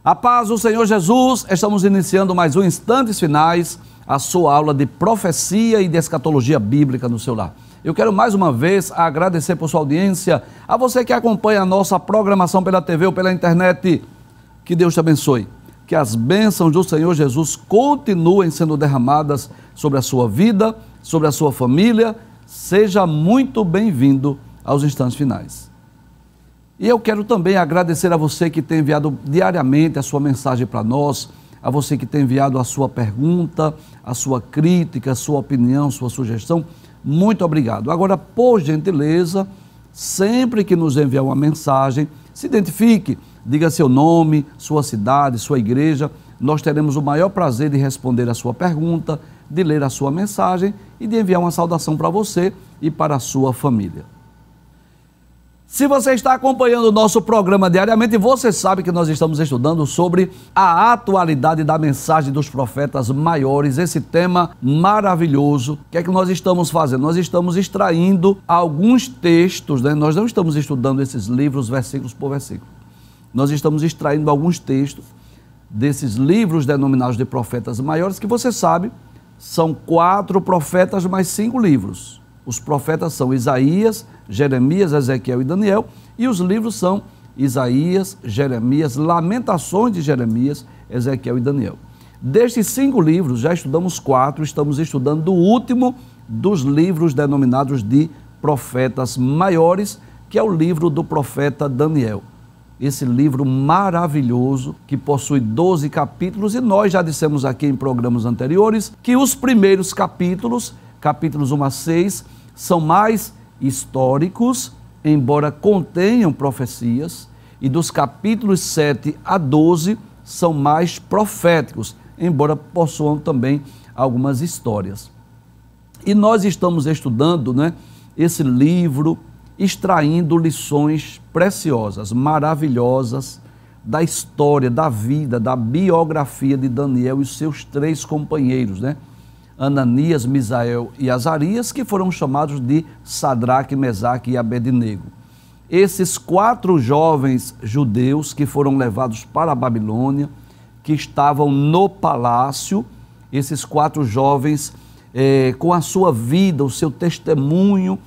A paz do Senhor Jesus, estamos iniciando mais um Instantes Finais, a sua aula de profecia e de escatologia bíblica no seu lar. Eu quero mais uma vez agradecer por sua audiência, a você que acompanha a nossa programação pela TV ou pela internet. Que Deus te abençoe, que as bênçãos do Senhor Jesus continuem sendo derramadas sobre a sua vida, sobre a sua família. Seja muito bem-vindo aos Instantes Finais. E eu quero também agradecer a você que tem enviado diariamente a sua mensagem para nós, a você que tem enviado a sua pergunta, a sua crítica, a sua opinião, sua sugestão. Muito obrigado. Agora, por gentileza, sempre que nos enviar uma mensagem, se identifique, diga seu nome, sua cidade, sua igreja. Nós teremos o maior prazer de responder a sua pergunta, de ler a sua mensagem e de enviar uma saudação para você e para a sua família. Se você está acompanhando o nosso programa diariamente, você sabe que nós estamos estudando sobre a atualidade da mensagem dos profetas maiores, esse tema maravilhoso. O que é que nós estamos fazendo? Nós estamos extraindo alguns textos, né? Nós não estamos estudando esses livros versículos por versículo. Nós estamos extraindo alguns textos desses livros denominados de profetas maiores, que você sabe, são 4 profetas mais 5 livros. Os profetas são Isaías, Jeremias, Ezequiel e Daniel, e os livros são Isaías, Jeremias, Lamentações de Jeremias, Ezequiel e Daniel. Destes 5 livros, já estudamos 4, estamos estudando o último dos livros denominados de profetas maiores, que é o livro do profeta Daniel. Esse livro maravilhoso, que possui 12 capítulos, e nós já dissemos aqui em programas anteriores que os primeiros capítulos 1 a 6, são mais históricos, embora contenham profecias, e dos capítulos 7 a 12 são mais proféticos, embora possuam também algumas histórias. E nós estamos estudando, esse livro, extraindo lições preciosas, maravilhosas, da história, da vida, da biografia de Daniel e seus 3 companheiros, Ananias, Misael e Azarias, que foram chamados de Sadraque, Mesaque e Abednego. Esses 4 jovens judeus que foram levados para a Babilônia, que estavam no palácio, esses 4 jovens, com a sua vida, o seu testemunho,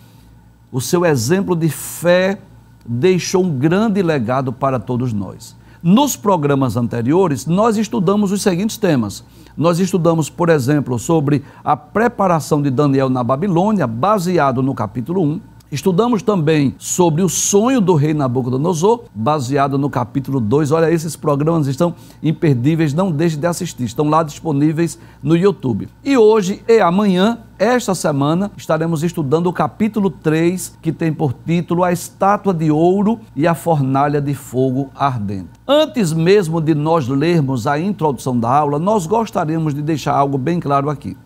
o seu exemplo de fé, deixou um grande legado para todos nós. Nos programas anteriores, nós estudamos os seguintes temas. Nós estudamos, por exemplo, sobre a preparação de Daniel na Babilônia, baseado no capítulo 1. Estudamos também sobre o sonho do rei Nabucodonosor, baseado no capítulo 2. Olha, esses programas estão imperdíveis, não deixe de assistir, estão lá disponíveis no YouTube. E hoje e amanhã, esta semana, estaremos estudando o capítulo 3, que tem por título A Estátua de Ouro e a Fornalha de Fogo Ardente. Antes mesmo de nós lermos a introdução da aula, nós gostaríamos de deixar algo bem claro aqui.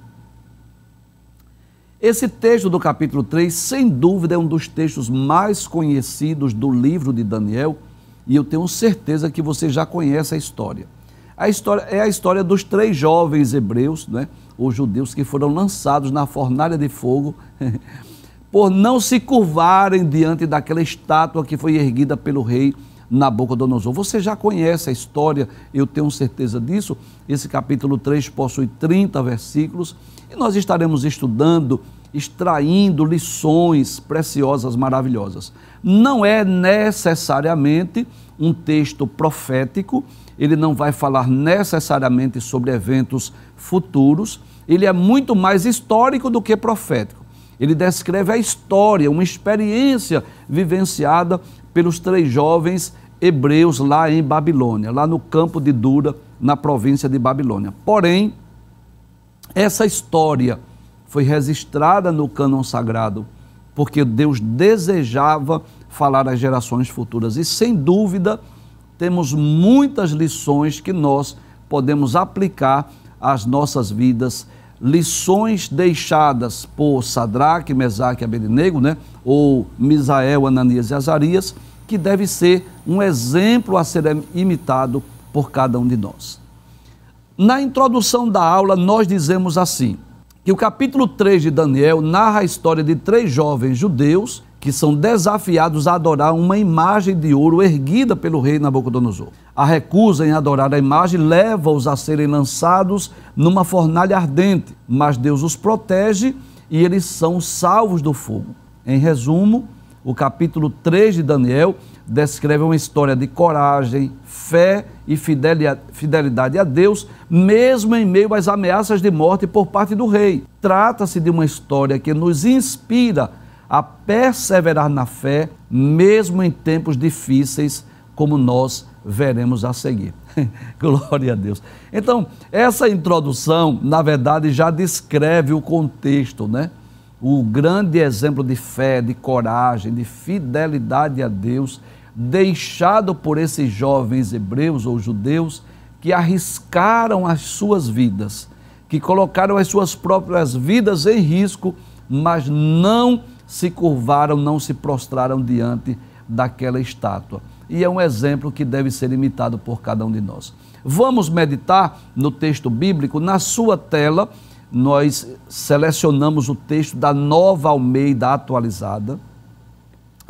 Esse texto do capítulo 3, sem dúvida, é um dos textos mais conhecidos do livro de Daniel, e eu tenho certeza que você já conhece a história. A história é a história dos 3 jovens hebreus, os judeus, que foram lançados na fornalha de fogo por não se curvarem diante daquela estátua que foi erguida pelo rei Nabucodonosor. Você já conhece a história, eu tenho certeza disso. Esse capítulo 3 possui 30 versículos e nós estaremos estudando, extraindo lições preciosas, maravilhosas. Não é necessariamente um texto profético, ele não vai falar necessariamente sobre eventos futuros, ele é muito mais histórico do que profético. Ele descreve a história, uma experiência vivenciada pelos 3 jovens hebreus lá em Babilônia, lá no campo de Dura, na província de Babilônia. Porém, essa história foi registrada no cânon sagrado, porque Deus desejava falar às gerações futuras. E, sem dúvida, temos muitas lições que nós podemos aplicar às nossas vidas, lições deixadas por Sadraque, Mesaque e Abednego, ou Misael, Ananias e Azarias, que deve ser um exemplo a ser imitado por cada um de nós. Na introdução da aula, nós dizemos assim, que o capítulo 3 de Daniel narra a história de 3 jovens judeus que são desafiados a adorar uma imagem de ouro erguida pelo rei Nabucodonosor. A recusa em adorar a imagem leva-os a serem lançados numa fornalha ardente, mas Deus os protege e eles são salvos do fogo. Em resumo, o capítulo 3 de Daniel descreve uma história de coragem, fé e fidelidade a Deus, mesmo em meio às ameaças de morte por parte do rei. Trata-se de uma história que nos inspira a perseverar na fé, mesmo em tempos difíceis, como nós veremos a seguir. Glória a Deus. Então, essa introdução, na verdade, já descreve o contexto, né? O grande exemplo de fé, de coragem, de fidelidade a Deus, deixado por esses jovens hebreus ou judeus que arriscaram as suas vidas, que colocaram as suas próprias vidas em risco, mas não se curvaram, não se prostraram diante daquela estátua. E é um exemplo que deve ser imitado por cada um de nós. Vamos meditar no texto bíblico. Na sua tela, nós selecionamos o texto da Nova Almeida atualizada,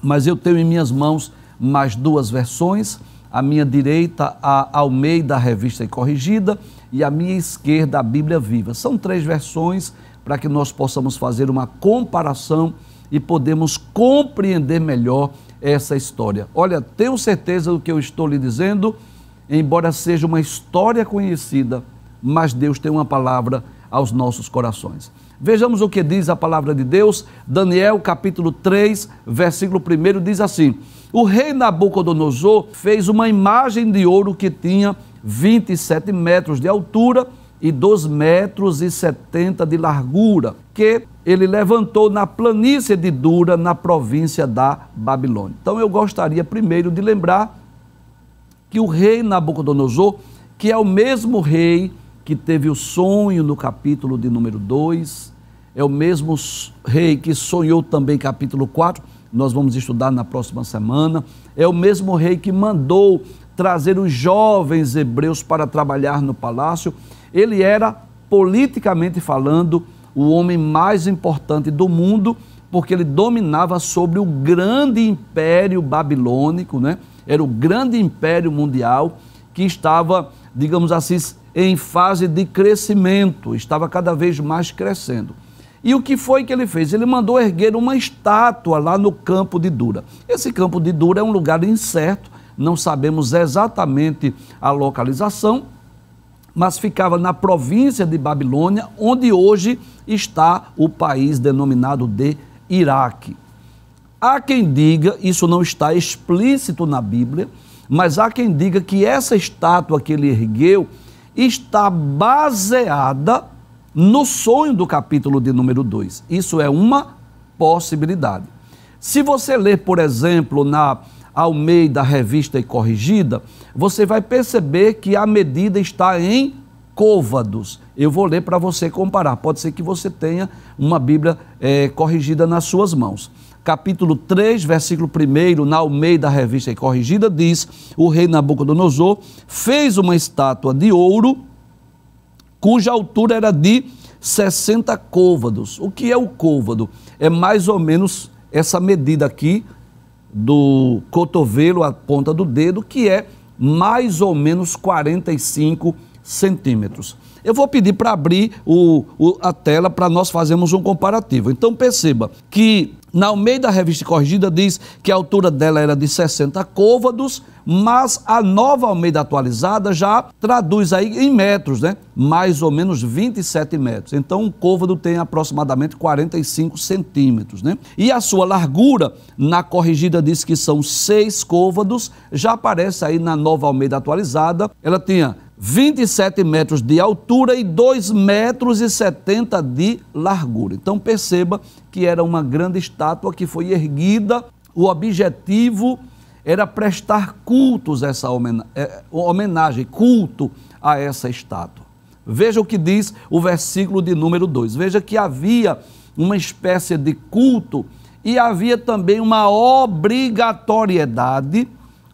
mas eu tenho em minhas mãos mais duas versões, à minha direita a Almeida Revista e Corrigida e à minha esquerda a Bíblia Viva. São 3 versões para que nós possamos fazer uma comparação e podemos compreender melhor essa história. Olha, tenho certeza do que eu estou lhe dizendo, embora seja uma história conhecida, mas Deus tem uma palavra aos nossos corações. Vejamos o que diz a palavra de Deus. Daniel capítulo 3, versículo 1 diz assim: o rei Nabucodonosor fez uma imagem de ouro que tinha 27 metros de altura e 2,70 metros de largura, que ele levantou na planície de Dura, na província da Babilônia. Então eu gostaria primeiro de lembrar que o rei Nabucodonosor, que é o mesmo rei que teve o sonho no capítulo de número 2, é o mesmo rei que sonhou também capítulo 4, nós vamos estudar na próxima semana, é o mesmo rei que mandou trazer os jovens hebreus para trabalhar no palácio. Ele era, politicamente falando, o homem mais importante do mundo, porque ele dominava sobre o grande império babilônico, né? Era o grande império mundial que estava, digamos assim, em fase de crescimento, estava cada vez mais crescendo. E o que foi que ele fez? Ele mandou erguer uma estátua lá no campo de Dura. Esse campo de Dura é um lugar incerto, não sabemos exatamente a localização, mas ficava na província de Babilônia, onde hoje está o país denominado de Iraque. Há quem diga, isso não está explícito na Bíblia, mas há quem diga que essa estátua que ele ergueu está baseada no sonho do capítulo de número 2. Isso é uma possibilidade. Se você ler, por exemplo, na Almeida Revista e Corrigida, você vai perceber que a medida está em côvados. Eu vou ler para você comparar. Pode ser que você tenha uma Bíblia corrigida nas suas mãos. Capítulo 3, versículo 1, na Almeida Revista e Corrigida, diz: o rei Nabucodonosor fez uma estátua de ouro, cuja altura era de 60 côvados. O que é o côvado? É mais ou menos essa medida aqui, do cotovelo à ponta do dedo, que é mais ou menos 45 centímetros. Eu vou pedir para abrir a tela para nós fazermos um comparativo. Então perceba que na Almeida Revista Corrigida diz que a altura dela era de 60 côvados, mas a Nova Almeida atualizada já traduz aí em metros, né? Mais ou menos 27 metros. Então um côvado tem aproximadamente 45 centímetros, né? E a sua largura, na Corrigida diz que são 6 côvados, já aparece aí na Nova Almeida atualizada, ela tinha 27 metros de altura e 2,70 metros de largura. Então perceba que era uma grande estátua que foi erguida. O objetivo era prestar cultos a essa homenagem, culto a essa estátua. Veja o que diz o versículo de número 2. Veja que havia uma espécie de culto e havia também uma obrigatoriedade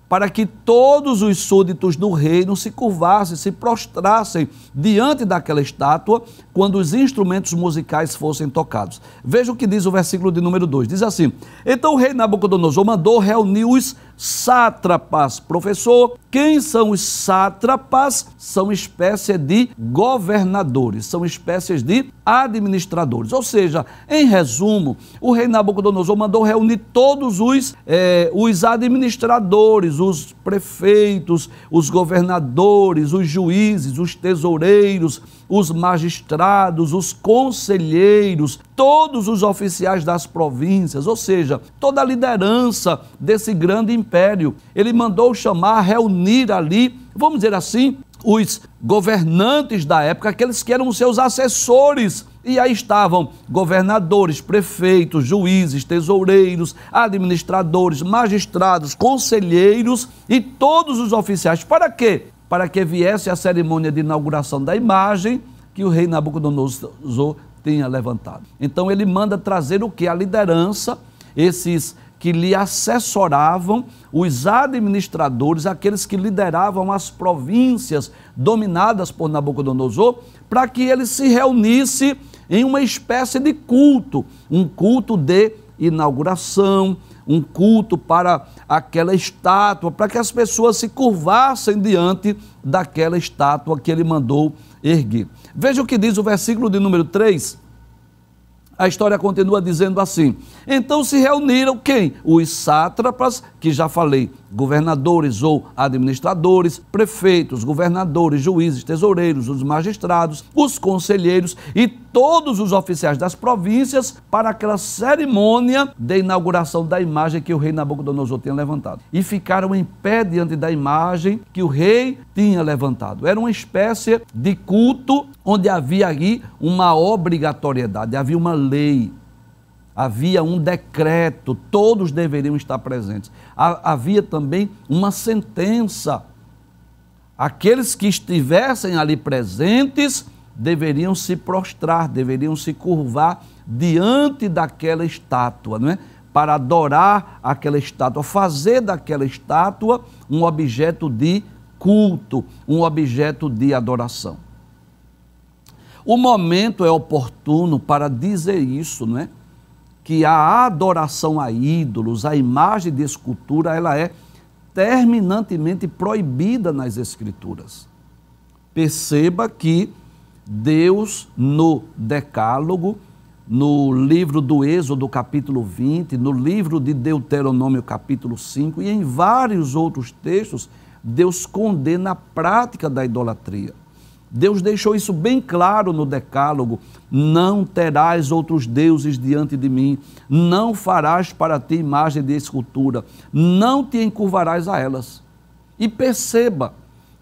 para que todos os súditos do reino se curvassem, se prostrassem diante daquela estátua quando os instrumentos musicais fossem tocados. Veja o que diz o versículo de número 2, diz assim: então o rei Nabucodonosor mandou reunir os sátrapas. Professor, quem são os sátrapas? São espécie de governadores, são espécies de administradores. Ou seja, em resumo, o rei Nabucodonosor mandou reunir todos os administradores, os prefeitos, os governadores, os juízes, os tesoureiros, os magistrados, os conselheiros, todos os oficiais das províncias, ou seja, toda a liderança desse grande império. Ele mandou chamar, reunir ali, vamos dizer assim, os governantes da época, aqueles que eram seus assessores. E aí estavam governadores, prefeitos, juízes, tesoureiros, administradores, magistrados, conselheiros e todos os oficiais. Para quê? Para que viesse a cerimônia de inauguração da imagem que o rei Nabucodonosor tinha levantado. Então ele manda trazer o que? A liderança, esses que lhe assessoravam, os administradores, aqueles que lideravam as províncias dominadas por Nabucodonosor, para que ele se reunisse em uma espécie de culto, um culto de inauguração, um culto para aquela estátua, para que as pessoas se curvassem diante daquela estátua que ele mandou erguer. Veja o que diz o versículo de número 3. A história continua dizendo assim: então se reuniram quem? Os sátrapas, que já falei, governadores ou administradores, prefeitos, governadores, juízes, tesoureiros, os magistrados, os conselheiros e todos os oficiais das províncias para aquela cerimônia de inauguração da imagem que o rei Nabucodonosor tinha levantado. E ficaram em pé diante da imagem que o rei tinha levantado. Era uma espécie de culto onde havia aí uma obrigatoriedade, havia uma lei, havia um decreto, todos deveriam estar presentes. Havia também uma sentença. Aqueles que estivessem ali presentes deveriam se prostrar, deveriam se curvar diante daquela estátua, não é? Para adorar aquela estátua, fazer daquela estátua um objeto de culto, um objeto de adoração. O momento é oportuno para dizer isso, não é? Que a adoração a ídolos, a imagem de escultura, ela é terminantemente proibida nas Escrituras. Perceba que Deus, no Decálogo, no livro do Êxodo, capítulo 20, no livro de Deuteronômio, capítulo 5, e em vários outros textos, Deus condena a prática da idolatria. Deus deixou isso bem claro no Decálogo: não terás outros deuses diante de mim, não farás para ti imagem de escultura, não te encurvarás a elas. E perceba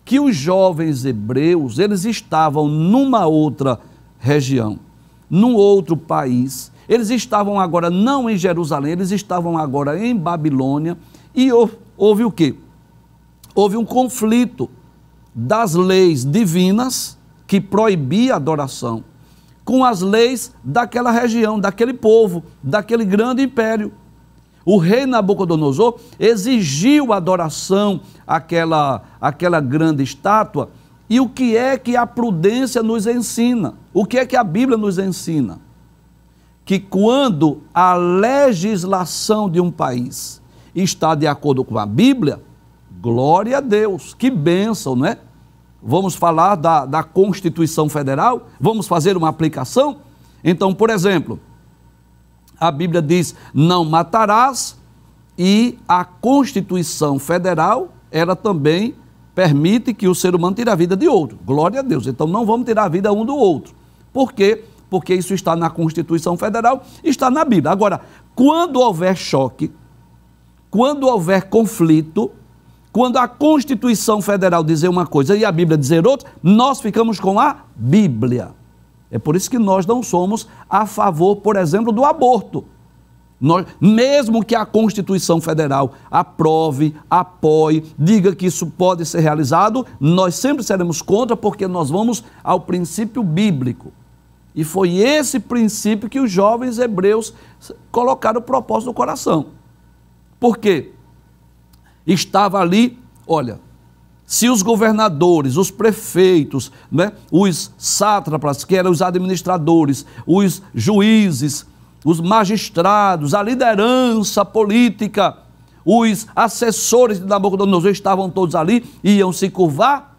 que os jovens hebreus, eles estavam numa outra região, num outro país, eles estavam agora não em Jerusalém, eles estavam agora em Babilônia, e houve o quê? Houve um conflito das leis divinas, que proibia a adoração, com as leis daquela região, daquele povo, daquele grande império. O rei Nabucodonosor exigiu a adoração àquela grande estátua. E o que é que a prudência nos ensina? O que é que a Bíblia nos ensina? Que quando a legislação de um país está de acordo com a Bíblia, glória a Deus, que bênção, não é? Vamos falar da Constituição Federal? Vamos fazer uma aplicação? Então, por exemplo, a Bíblia diz: não matarás, e a Constituição Federal, ela também permite que o ser humano tire a vida de outro. Glória a Deus. Então, não vamos tirar a vida um do outro. Por quê? Porque isso está na Constituição Federal, está na Bíblia. Agora, quando houver choque, quando houver conflito, quando a Constituição Federal dizer uma coisa e a Bíblia dizer outra, nós ficamos com a Bíblia. É por isso que nós não somos a favor, por exemplo, do aborto. Mesmo que a Constituição Federal aprove, apoie, diga que isso pode ser realizado, nós sempre seremos contra, porque nós vamos ao princípio bíblico. E foi esse princípio que os jovens hebreus colocaram o propósito no coração. Por quê? estava ali, olha, se os governadores, os prefeitos, né, os sátrapas, que eram os administradores, os juízes, os magistrados, a liderança política, os assessores de Nabucodonosor estavam todos ali, iam se curvar,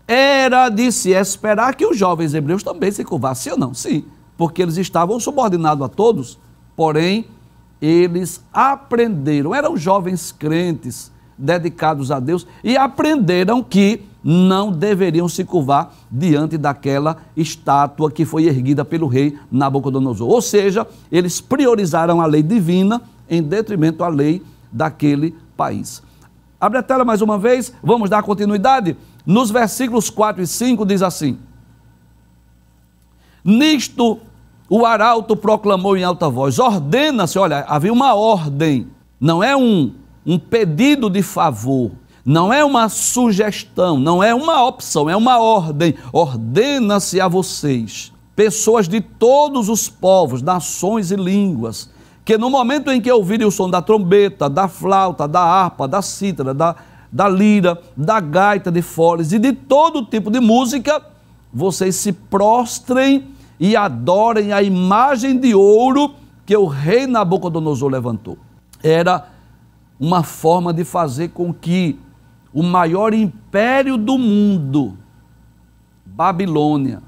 era de se esperar que os jovens hebreus também se curvassem, ou não? Sim, porque eles estavam subordinados a todos, porém, eles aprenderam, eram jovens crentes, dedicados a Deus, e aprenderam que não deveriam se curvar diante daquela estátua que foi erguida pelo rei Nabucodonosor. Ou seja, eles priorizaram a lei divina em detrimento à lei daquele país. Abre a tela mais uma vez, vamos dar continuidade. Nos versículos 4 e 5 diz assim: nisto o arauto proclamou em alta voz, ordena-se, olha, havia uma ordem, não é um pedido de favor, não é uma sugestão, não é uma opção, é uma ordem. Ordena-se a vocês, pessoas de todos os povos, nações e línguas, que no momento em que ouvirem o som da trombeta, da flauta, da harpa, da cítara, da lira, da gaita de foles e de todo tipo de música, vocês se prostrem e adorem a imagem de ouro que o rei Nabucodonosor levantou. Era uma forma de fazer com que o maior império do mundo, Babilônia,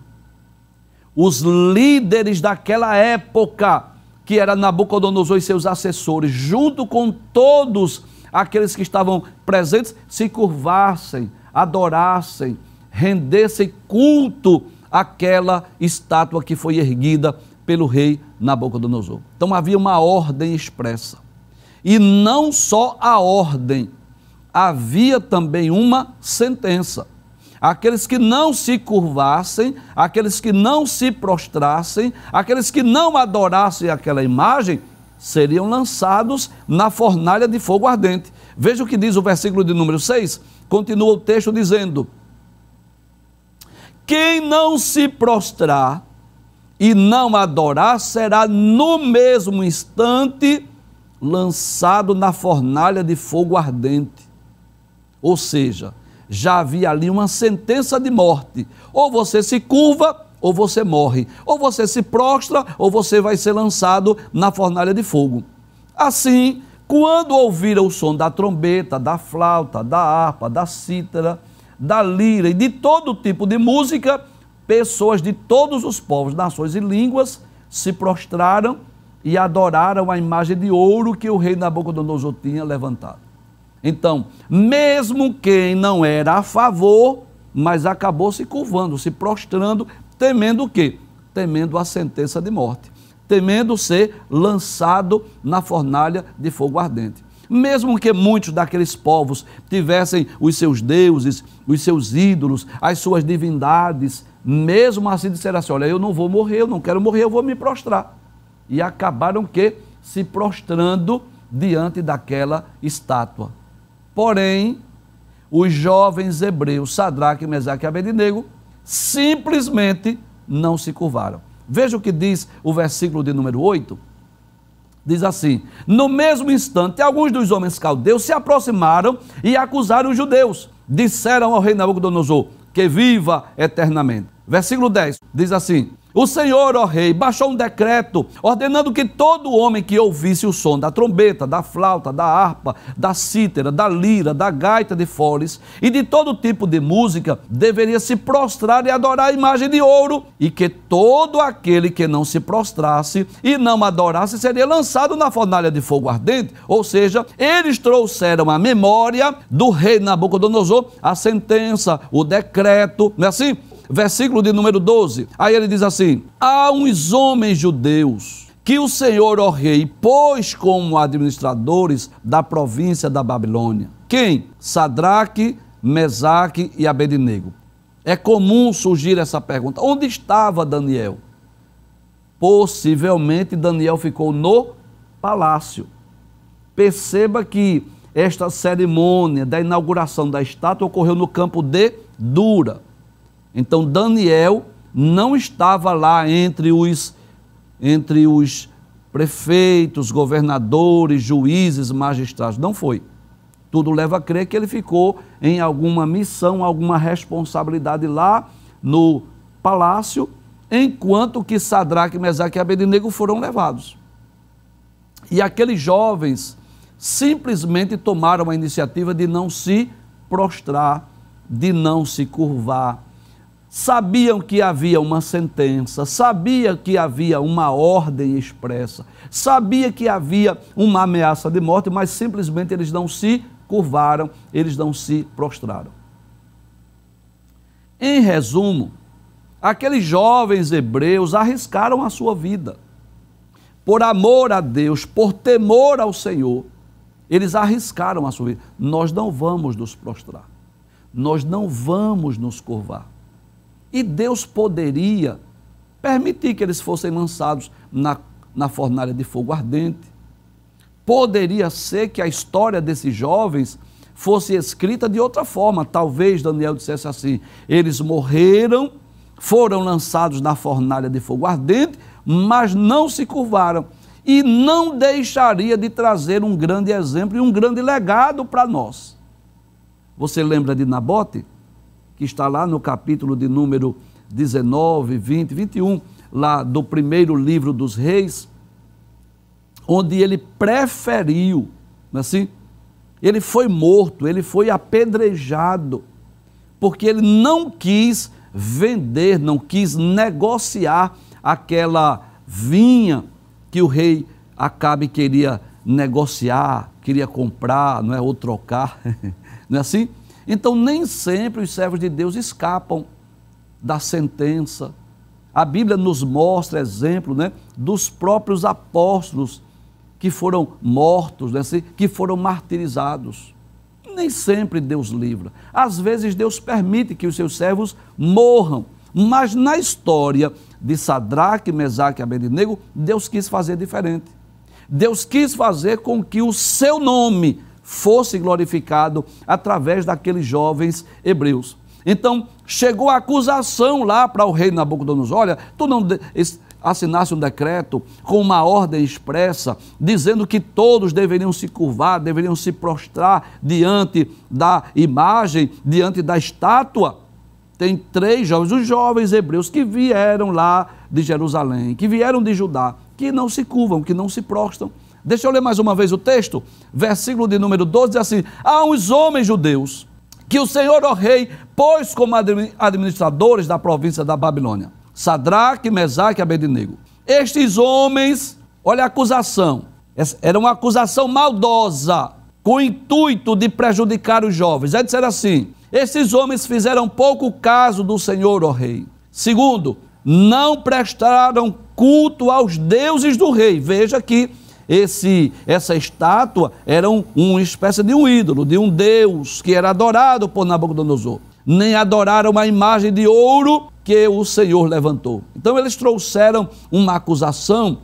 os líderes daquela época, que era Nabucodonosor e seus assessores, junto com todos aqueles que estavam presentes, se curvassem, adorassem, rendessem culto àquela estátua que foi erguida pelo rei Nabucodonosor. Então havia uma ordem expressa. E não só a ordem, havia também uma sentença. Aqueles que não se curvassem, aqueles que não se prostrassem, aqueles que não adorassem aquela imagem, seriam lançados na fornalha de fogo ardente. Veja o que diz o versículo de número 6, continua o texto dizendo: quem não se prostrar e não adorar será no mesmo instante lançado na fornalha de fogo ardente. Ou seja, já havia ali uma sentença de morte. Ou você se curva, ou você morre. Ou você se prostra, ou você vai ser lançado na fornalha de fogo. Assim, quando ouviram o som da trombeta, da flauta, da harpa, da cítara, da lira e de todo tipo de música, pessoas de todos os povos, nações e línguas se prostraram e adoraram a imagem de ouro que o rei Nabucodonosor tinha levantado. Então, mesmo quem não era a favor, mas acabou se curvando, se prostrando, temendo o quê? Temendo a sentença de morte, temendo ser lançado na fornalha de fogo ardente. Mesmo que muitos daqueles povos tivessem os seus deuses, os seus ídolos, as suas divindades, mesmo assim disseram assim: olha, eu não vou morrer, eu não quero morrer, eu vou me prostrar. E acabaram que se prostrando diante daquela estátua. Porém, os jovens hebreus, Sadraque, Mesaque e Abednego, simplesmente não se curvaram. Veja o que diz o versículo de número 8. Diz assim: no mesmo instante, alguns dos homens caldeus se aproximaram e acusaram os judeus. Disseram ao rei Nabucodonosor: que viva eternamente. Versículo 10 diz assim: o Senhor, ó rei, baixou um decreto ordenando que todo homem que ouvisse o som da trombeta, da flauta, da harpa, da cítara, da lira, da gaita de foles e de todo tipo de música deveria se prostrar e adorar a imagem de ouro, e que todo aquele que não se prostrasse e não adorasse seria lançado na fornalha de fogo ardente. Ou seja, eles trouxeram à memória do rei Nabucodonosor a sentença, o decreto, não é assim? Versículo de número 12, aí ele diz assim: há uns homens judeus que o Senhor, ó rei, pôs como administradores da província da Babilônia. Quem? Sadraque, Mesaque e Abednego. É comum surgir essa pergunta: onde estava Daniel? Possivelmente Daniel ficou no palácio. Perceba que esta cerimônia da inauguração da estátua ocorreu no campo de Dura. Então Daniel não estava lá entre os prefeitos, governadores, juízes, magistrados, não foi. Tudo leva a crer que ele ficou em alguma missão, alguma responsabilidade lá no palácio, enquanto que Sadraque, Mesaque e Abednego foram levados. E aqueles jovens simplesmente tomaram a iniciativa de não se prostrar, de não se curvar. Sabiam que havia uma sentença, sabia que havia uma ordem expressa, sabia que havia uma ameaça de morte, mas simplesmente eles não se curvaram, eles não se prostraram. Em resumo, aqueles jovens hebreus arriscaram a sua vida. Por amor a Deus, por temor ao Senhor, eles arriscaram a sua vida. Nós não vamos nos prostrar, nós não vamos nos curvar. E Deus poderia permitir que eles fossem lançados na fornalha de fogo ardente. Poderia ser que a história desses jovens fosse escrita de outra forma. Talvez Daniel dissesse assim: eles morreram, foram lançados na fornalha de fogo ardente, mas não se curvaram. E não deixaria de trazer um grande exemplo e um grande legado para nós. Você lembra de Nabote? Que está lá no capítulo de número 19, 20, 21, lá do primeiro livro dos reis, onde ele preferiu, não é assim? Ele foi morto, ele foi apedrejado, porque ele não quis vender, não quis negociar aquela vinha que o rei Acabe queria negociar, queria comprar, não é? Ou trocar, não é assim? Então, nem sempre os servos de Deus escapam da sentença. A Bíblia nos mostra exemplo, né, dos próprios apóstolos que foram mortos, né, que foram martirizados. Nem sempre Deus livra. Às vezes Deus permite que os seus servos morram. Mas na história de Sadraque, Mesaque e Abednego, Deus quis fazer diferente. Deus quis fazer com que o seu nome fosse glorificado através daqueles jovens hebreus. Então, chegou a acusação lá para o rei Nabucodonosor: olha, tu não assinasse um decreto com uma ordem expressa, dizendo que todos deveriam se curvar, deveriam se prostrar diante da imagem, diante da estátua. Tem 3 jovens, os jovens hebreus que vieram lá de Jerusalém, que vieram de Judá, que não se curvam, que não se prostram. Deixa eu ler mais uma vez o texto, versículo de número 12, diz assim: há uns homens judeus que o Senhor, ó rei, pôs como administradores da província da Babilônia, Sadraque, Mesaque e Abednego. Estes homens, olha a acusação, era uma acusação maldosa, com o intuito de prejudicar os jovens. Aí disseram assim: esses homens fizeram pouco caso do Senhor, ó rei. Segundo, não prestaram culto aos deuses do rei. Veja que essa estátua era uma espécie de um ídolo, de um deus que era adorado por Nabucodonosor. Nem adoraram a imagem de ouro que o Senhor levantou. Então eles trouxeram uma acusação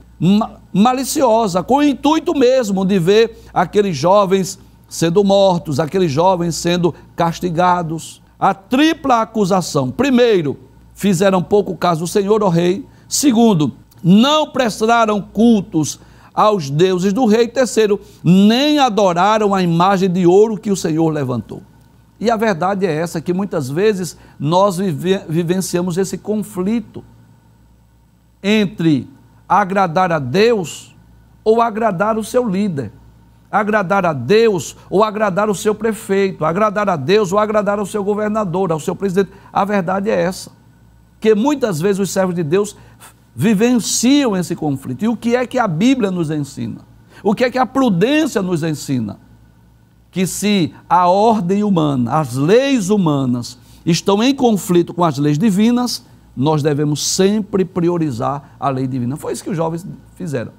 maliciosa, com o intuito mesmo de ver aqueles jovens sendo mortos, aqueles jovens sendo castigados. A tripla acusação: primeiro, fizeram pouco caso do Senhor, ó rei. Segundo, não prestaram cultos aos deuses do rei. Terceiro, nem adoraram a imagem de ouro que o Senhor levantou. E a verdade é essa, que muitas vezes nós vivenciamos esse conflito entre agradar a Deus ou agradar o seu líder, agradar a Deus ou agradar o seu prefeito, agradar a Deus ou agradar ao seu governador, ao seu presidente. A verdade é essa, que muitas vezes os servos de Deus vivenciam esse conflito. E o que é que a Bíblia nos ensina? O que é que a prudência nos ensina? Que se a ordem humana, as leis humanas estão em conflito com as leis divinas, nós devemos sempre priorizar a lei divina. Foi isso que os jovens fizeram.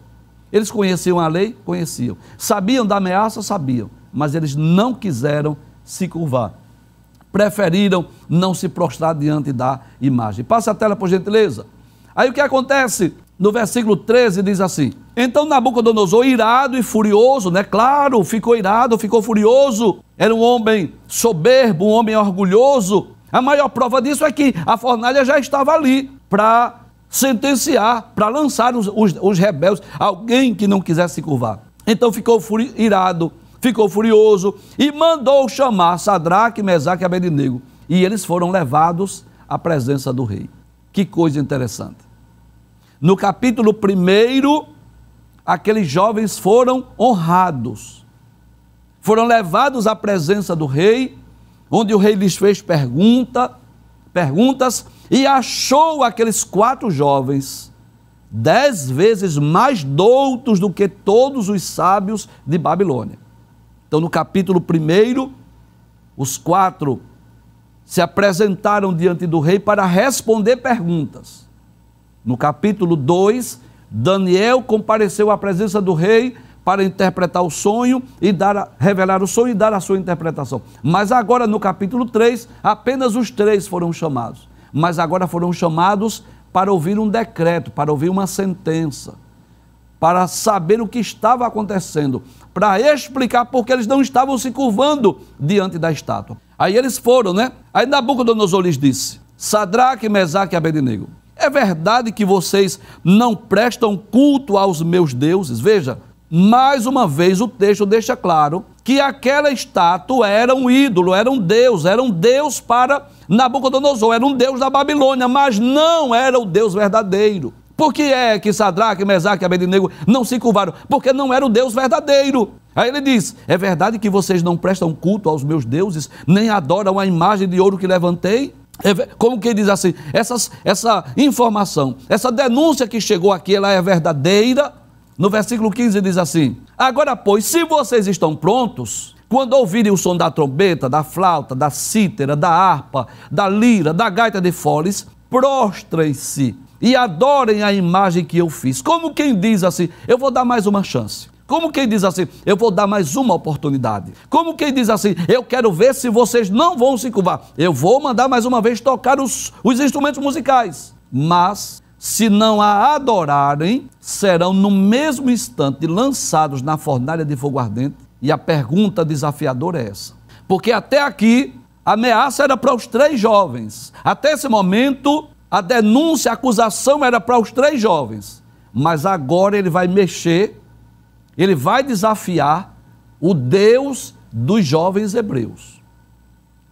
Eles conheciam a lei? Conheciam. Sabiam da ameaça? Sabiam. Mas eles não quiseram se curvar. Preferiram não se prostrar diante da imagem. Passa a tela, por gentileza. Aí o que acontece? No versículo 13 diz assim: então Nabucodonosor, irado e furioso, né? Claro, ficou irado, ficou furioso. Era um homem soberbo, um homem orgulhoso. A maior prova disso é que a fornalha já estava ali para sentenciar, para lançar os rebeldes, alguém que não quisesse se curvar. Então ficou irado, ficou furioso e mandou chamar Sadraque, Mesaque e Abednego. E eles foram levados à presença do rei. Que coisa interessante. No capítulo 1, aqueles jovens foram honrados. Foram levados à presença do rei, onde o rei lhes fez perguntas e achou aqueles 4 jovens 10 vezes mais doutos do que todos os sábios de Babilônia. Então, no capítulo 1, os 4 se apresentaram diante do rei para responder perguntas. No capítulo 2, Daniel compareceu à presença do rei para interpretar o sonho e revelar o sonho e dar a sua interpretação. Mas agora, no capítulo 3, apenas os 3 foram chamados. Mas agora foram chamados para ouvir um decreto, para ouvir uma sentença, para saber o que estava acontecendo, para explicar porque eles não estavam se curvando diante da estátua. Aí eles foram, né? Aí Nabucodonosor lhes disse: Sadraque, Mesaque e Abednego, é verdade que vocês não prestam culto aos meus deuses? Veja, mais uma vez o texto deixa claro que aquela estátua era um ídolo, era um Deus para Nabucodonosor, era um Deus da Babilônia, mas não era o Deus verdadeiro. Por que é que Sadraque, Mesaque e Abednego não se curvaram? Porque não era o Deus verdadeiro. Aí ele diz: é verdade que vocês não prestam culto aos meus deuses, nem adoram a imagem de ouro que levantei? Como que diz assim, essa informação, essa denúncia que chegou aqui, ela é verdadeira? No versículo 15 diz assim: agora, pois, se vocês estão prontos, quando ouvirem o som da trombeta, da flauta, da cítara, da harpa, da lira, da gaita de foles, prostrem-se e adorem a imagem que eu fiz. Como quem diz assim: eu vou dar mais uma chance. Como quem diz assim: eu vou dar mais uma oportunidade. Como quem diz assim: eu quero ver se vocês não vão se curvar. Eu vou mandar mais uma vez tocar os instrumentos musicais. Mas, se não a adorarem, serão no mesmo instante lançados na fornalha de fogo ardente. E a pergunta desafiadora é essa. Porque até aqui, a ameaça era para os 3 jovens. Até esse momento, a denúncia, a acusação era para os 3 jovens. Mas agora ele vai mexer, ele vai desafiar o Deus dos jovens hebreus.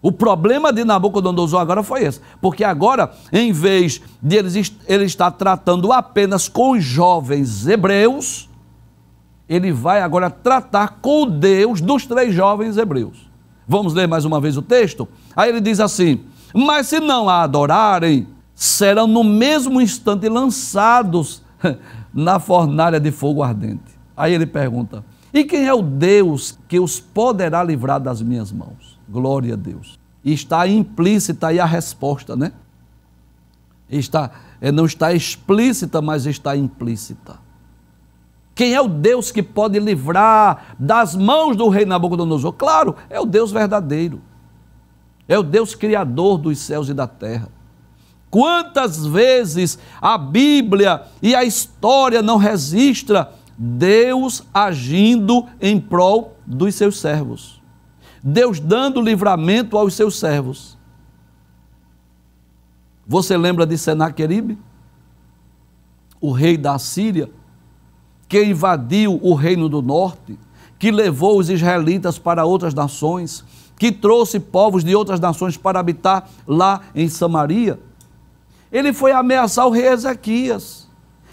O problema de Nabucodonosor agora foi esse, porque agora, em vez de ele estar tratando apenas com os jovens hebreus, ele vai agora tratar com o Deus dos 3 jovens hebreus. Vamos ler mais uma vez o texto? Aí ele diz assim: mas se não a adorarem, serão no mesmo instante lançados na fornalha de fogo ardente. Aí ele pergunta: e quem é o Deus que os poderá livrar das minhas mãos? Glória a Deus. E está implícita aí a resposta, né? Não está explícita, mas está implícita. Quem é o Deus que pode livrar das mãos do rei Nabucodonosor? Claro, é o Deus verdadeiro. É o Deus criador dos céus e da terra. Quantas vezes a Bíblia e a história não registra Deus agindo em prol dos seus servos? Deus dando livramento aos seus servos. Você lembra de Senaqueribe? O rei da Assíria, que invadiu o reino do norte, que levou os israelitas para outras nações, que trouxe povos de outras nações para habitar lá em Samaria. Ele foi ameaçar o rei Ezequias.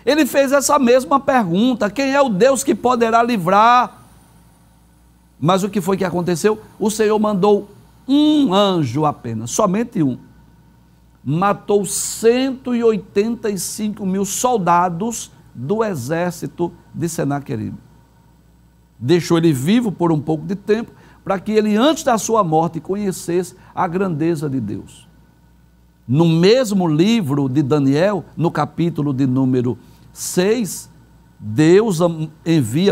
Ele fez essa mesma pergunta: quem é o Deus que poderá livrar? Mas o que foi que aconteceu? O Senhor mandou um anjo apenas, somente um. Matou 185.000 soldados do exército de Senaqueribe. Deixou ele vivo por um pouco de tempo, para que ele, antes da sua morte, conhecesse a grandeza de Deus. No mesmo livro de Daniel, no capítulo de número 6, Deus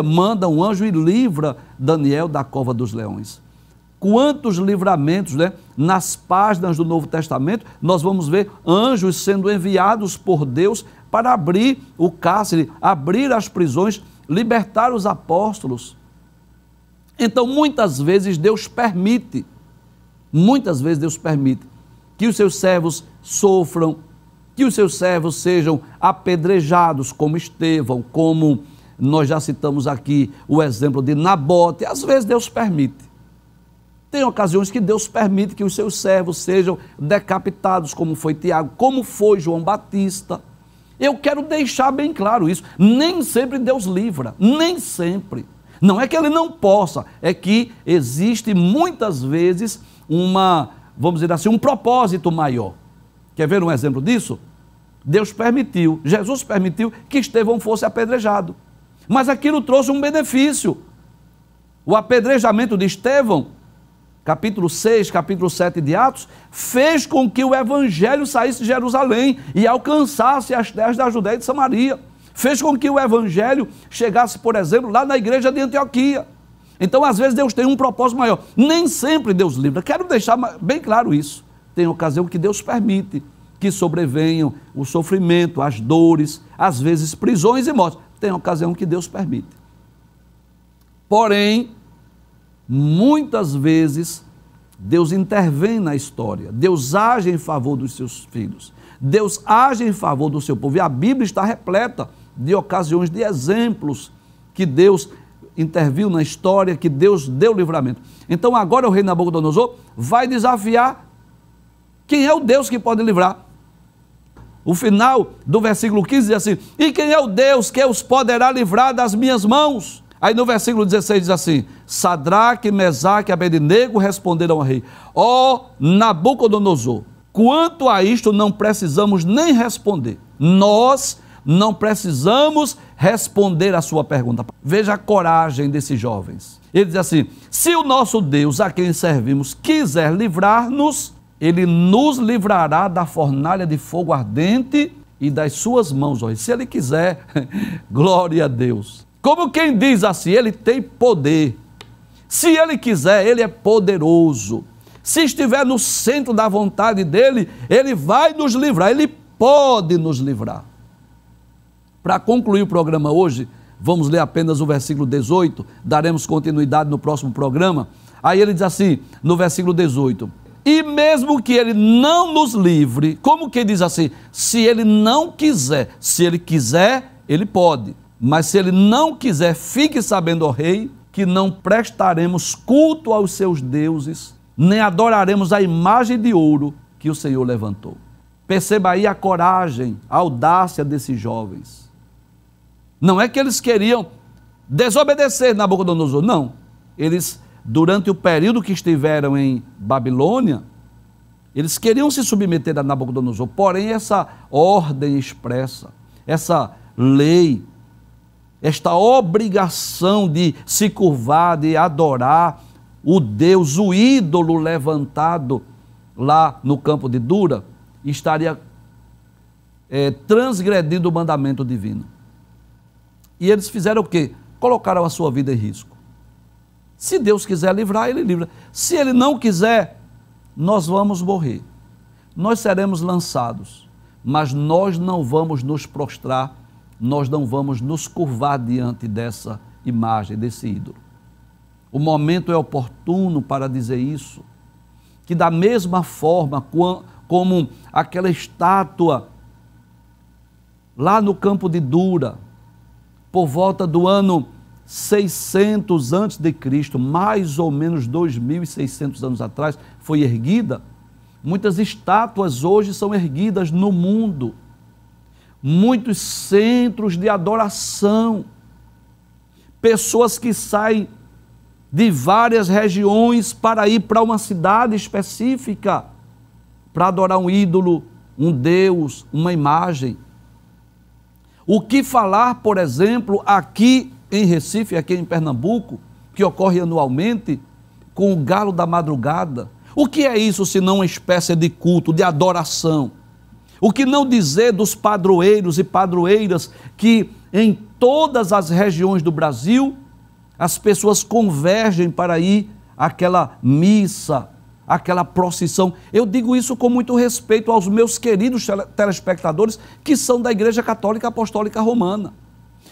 manda um anjo e livra Daniel da cova dos leões. Quantos livramentos, né? Nas páginas do Novo Testamento, nós vamos ver anjos sendo enviados por Deus para abrir o cárcere, abrir as prisões, libertar os apóstolos. Então, muitas vezes Deus permite que os seus servos sofram, que os seus servos sejam apedrejados, como Estevão, como nós já citamos aqui o exemplo de Nabote. Às vezes Deus permite. Tem ocasiões que Deus permite que os seus servos sejam decapitados, como foi Tiago, como foi João Batista. Eu quero deixar bem claro isso. Nem sempre Deus livra, nem sempre. Não é que ele não possa, é que existe muitas vezes vamos dizer assim, um propósito maior. Quer ver um exemplo disso? Deus permitiu, Jesus permitiu que Estevão fosse apedrejado. Mas aquilo trouxe um benefício. O apedrejamento de Estevão, capítulo 6, capítulo 7 de Atos, fez com que o evangelho saísse de Jerusalém e alcançasse as terras da Judéia e de Samaria. Fez com que o evangelho chegasse, por exemplo, lá na igreja de Antioquia. Então, às vezes, Deus tem um propósito maior. Nem sempre Deus livra. Quero deixar bem claro isso. Tem ocasião que Deus permite que sobrevenham o sofrimento, as dores, às vezes prisões e mortes. Tem ocasião que Deus permite. Porém, muitas vezes, Deus intervém na história. Deus age em favor dos seus filhos. Deus age em favor do seu povo. E a Bíblia está repleta de ocasiões, de exemplos que Deus interviu na história, que Deus deu livramento. Então agora o rei Nabucodonosor vai desafiar quem é o Deus que pode livrar. O final do versículo 15 diz assim: e quem é o Deus que os poderá livrar das minhas mãos? Aí no versículo 16 diz assim: Sadraque, Mesaque e Abednego responderam ao rei: ó Nabucodonosor, quanto a isto não precisamos nem responder. Nós não precisamos responder a sua pergunta. Veja a coragem desses jovens. Ele diz assim: se o nosso Deus, a quem servimos, quiser livrar-nos, ele nos livrará da fornalha de fogo ardente e das suas mãos. Se ele quiser, glória a Deus. Como quem diz assim, ele tem poder. Se ele quiser, ele é poderoso. Se estiver no centro da vontade dele, ele vai nos livrar, ele pode nos livrar. Para concluir o programa hoje, vamos ler apenas o versículo 18, daremos continuidade no próximo programa. Aí ele diz assim, no versículo 18: e mesmo que ele não nos livre, como que diz assim? Se ele não quiser, se ele quiser, ele pode. Mas se ele não quiser, fique sabendo, ó rei, que não prestaremos culto aos seus deuses, nem adoraremos a imagem de ouro que o Senhor levantou. Perceba aí a coragem, a audácia desses jovens. Não é que eles queriam desobedecer Nabucodonosor, não. Eles, durante o período que estiveram em Babilônia, eles queriam se submeter a Nabucodonosor, porém essa ordem expressa, essa lei, esta obrigação de se curvar, de adorar o Deus, o ídolo levantado lá no campo de Dura, estaria transgredindo o mandamento divino. E eles fizeram o quê? Colocaram a sua vida em risco. Se Deus quiser livrar, ele livra. Se ele não quiser, nós vamos morrer. Nós seremos lançados, mas nós não vamos nos prostrar, nós não vamos nos curvar diante dessa imagem, desse ídolo. O momento é oportuno para dizer isso, que da mesma forma como aquela estátua lá no campo de Dura, por volta do ano 600 a.C., mais ou menos 2.600 anos atrás, foi erguida. Muitas estátuas hoje são erguidas no mundo. Muitos centros de adoração. Pessoas que saem de várias regiões para ir para uma cidade específica, para adorar um ídolo, um Deus, uma imagem. O que falar, por exemplo, aqui em Recife, aqui em Pernambuco, que ocorre anualmente, com o galo da madrugada? O que é isso senão uma espécie de culto, de adoração? O que não dizer dos padroeiros e padroeiras que em todas as regiões do Brasil as pessoas convergem para ir àquela missa, àquela procissão? Eu digo isso com muito respeito aos meus queridos telespectadores que são da Igreja Católica Apostólica Romana.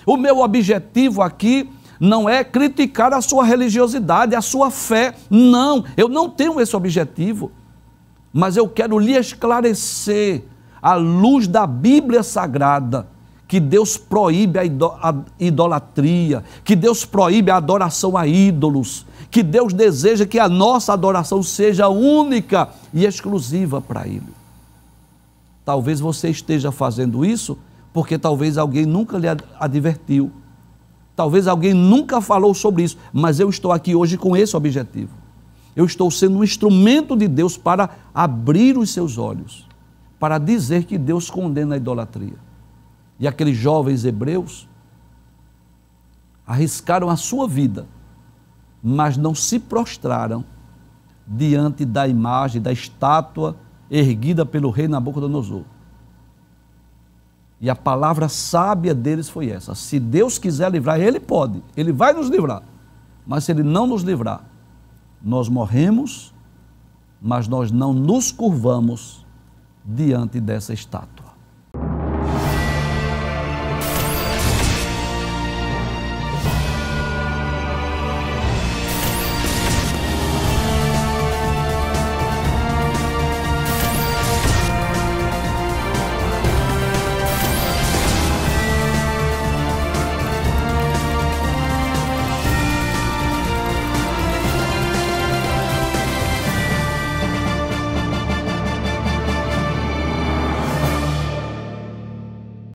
O meu objetivo aqui não é criticar a sua religiosidade, a sua fé. Não, eu não tenho esse objetivo. Mas eu quero lhe esclarecer, à luz da Bíblia Sagrada, que Deus proíbe a idolatria, que Deus proíbe a adoração a ídolos, que Deus deseja que a nossa adoração seja única e exclusiva para Ele. Talvez você esteja fazendo isso porque talvez alguém nunca lhe advertiu, talvez alguém nunca falou sobre isso, mas eu estou aqui hoje com esse objetivo. Eu estou sendo um instrumento de Deus para abrir os seus olhos, para dizer que Deus condena a idolatria. E aqueles jovens hebreus arriscaram a sua vida, mas não se prostraram diante da imagem, da estátua erguida pelo rei Nabucodonosor. E a palavra sábia deles foi essa: se Deus quiser livrar, Ele pode, Ele vai nos livrar. Mas se Ele não nos livrar, nós morremos, mas nós não nos curvamos diante dessa estátua.